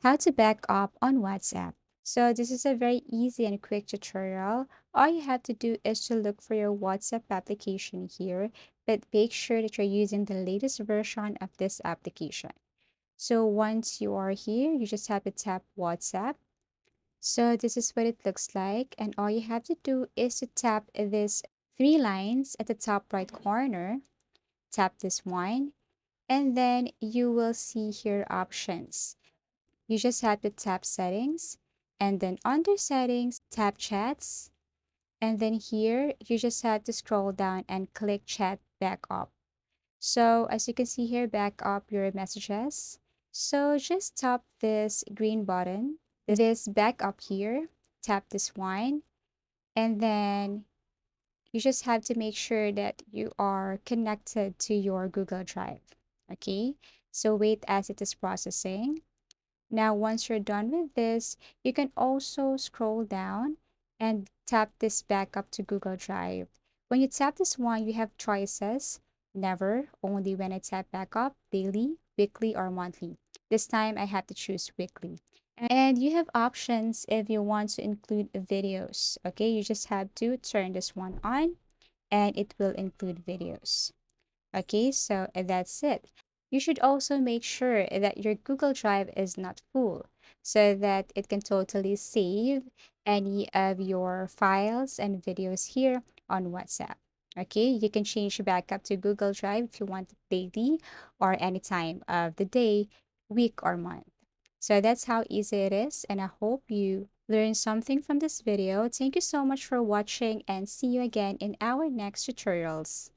How to back up on WhatsApp. So this is a very easy and quick tutorial. All you have to do is to look for your WhatsApp application here, but make sure that you're using the latest version of this application. So once you are here, you just have to tap WhatsApp. So this is what it looks like. And all you have to do is to tap this three lines at the top right corner. Tap this one, and then you will see here options. You just have to tap settings, and then under settings, tap chats. And then here, you just have to scroll down and click chat backup. So as you can see here, back up your messages. So just tap this green button, this backup here, tap this one, and then you just have to make sure that you are connected to your Google Drive. Okay, so wait as it is processing. Now, once you're done with this, you can also scroll down and tap this back up to Google Drive. When you tap this one, you have choices. Never, only when I tap back up, daily, weekly, or monthly. This time I have to choose weekly. And you have options if you want to include videos. Okay, you just have to turn this one on and it will include videos. Okay, so that's it. You should also make sure that your Google Drive is not full so that it can totally save any of your files and videos here on WhatsApp. Okay, you can change back up to Google Drive if you want daily or any time of the day, week, or month. So that's how easy it is, and I hope you learned something from this video. Thank you so much for watching and see you again in our next tutorials.